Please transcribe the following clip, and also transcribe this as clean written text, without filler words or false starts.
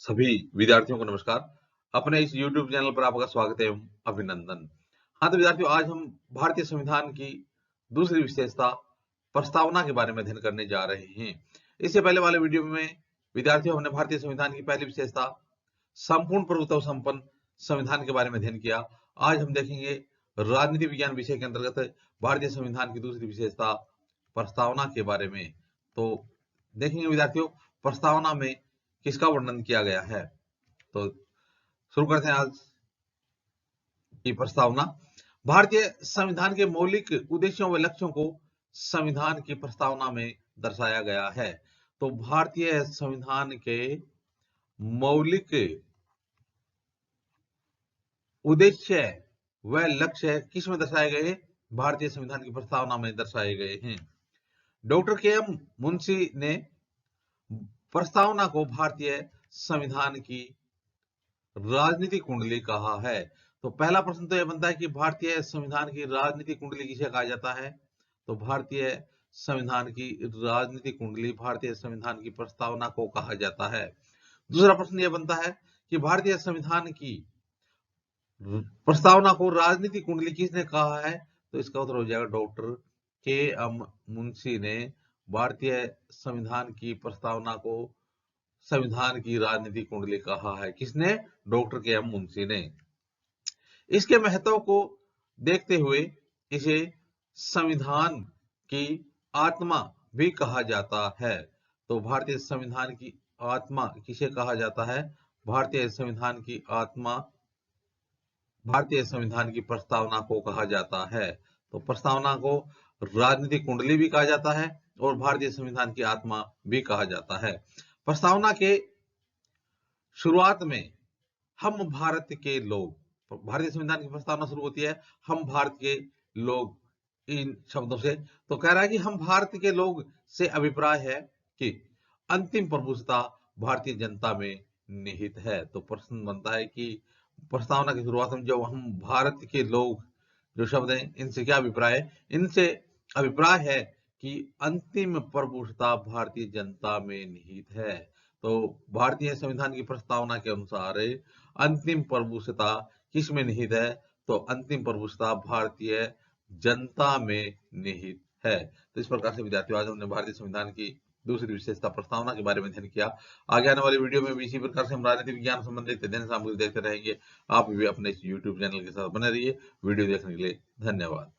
सभी विद्यार्थियों को नमस्कार। अपने इस YouTube चैनल पर आपका स्वागत एवं अभिनंदन। हाँ, तो विद्यार्थियों आज हम भारतीय संविधान की दूसरी विशेषता प्रस्तावना के बारे में अध्ययन करने जा रहे हैं। इससे पहले वाले वीडियो में विद्यार्थियों हमने भारतीय संविधान की पहली विशेषता संपूर्ण प्रभुत्व संपन्न संविधान के बारे में अध्ययन किया। आज हम देखेंगे राजनीति विज्ञान विषय के अंतर्गत भारतीय संविधान की दूसरी विशेषता प्रस्तावना के बारे में। तो देखेंगे विद्यार्थियों प्रस्तावना में किसका वर्णन किया गया है। तो शुरू करते हैं आज की प्रस्तावना। भारतीय संविधान के मौलिक उद्देश्यों व लक्ष्यों को संविधान की प्रस्तावना में दर्शाया गया है। तो भारतीय संविधान के मौलिक उद्देश्य व लक्ष्य किस में दर्शाए गए? भारतीय संविधान की प्रस्तावना में दर्शाए गए हैं। Doctor KM. मुंशी ने प्रस्तावना को भारतीय संविधान की राजनीतिक कुंडली कहा है। तो पहला प्रश्न तो यह बनता है कि भारतीय संविधान की राजनीतिक कुंडली किसे कहा जाता है? तो भारतीय संविधान की राजनीतिक कुंडली भारतीय संविधान की प्रस्तावना को कहा जाता है। दूसरा प्रश्न यह बनता है कि भारतीय संविधान की प्रस्तावना को राजनीतिक कुंडली किसने कहा है? तो इसका उत्तर हो जाएगा डॉक्टर के.एम. मुंशी ने भारतीय संविधान की प्रस्तावना को संविधान की राजनीतिक कुंडली कहा है। किसने? Doctor KM. मुंशी ने। इसके महत्व को देखते हुए इसे संविधान की आत्मा भी कहा जाता है। तो भारतीय संविधान की आत्मा किसे कहा जाता है? भारतीय संविधान की आत्मा भारतीय संविधान की प्रस्तावना को कहा जाता है। तो प्रस्तावना को राजनीतिक कुंडली भी कहा जाता है और भारतीय संविधान की आत्मा भी कहा जाता है। प्रस्तावना के शुरुआत में हम भारत के लोग, भारतीय संविधान की प्रस्तावना शुरू होती है हम भारत के लोग इन शब्दों से। तो कह रहा है कि हम भारत के लोग से अभिप्राय है कि अंतिम प्रभुसत्ता भारतीय जनता में निहित है। तो प्रश्न बनता है कि प्रस्तावना की शुरुआत में जब हम भारत के लोग जो शब्द हैं इनसे क्या अभिप्राय है? इनसे अभिप्राय है कि अंतिम प्रभुसत्ता भारतीय जनता में निहित है। तो भारतीय संविधान की प्रस्तावना के अनुसार अंतिम प्रभुसत्ता किस में निहित है? तो अंतिम प्रभुसत्ता भारतीय जनता में निहित है। तो इस प्रकार से विद्यार्थियों आज हमने भारतीय संविधान की दूसरी विशेषता प्रस्तावना के बारे में अध्ययन किया। आगे आने वाले वीडियो में भी इसी प्रकार से हम राजनीति विज्ञान संबंधित अध्ययन सामग्री देखते रहेंगे। आप भी अपने इस YouTube चैनल के साथ बने रहिए। वीडियो देखने के लिए धन्यवाद।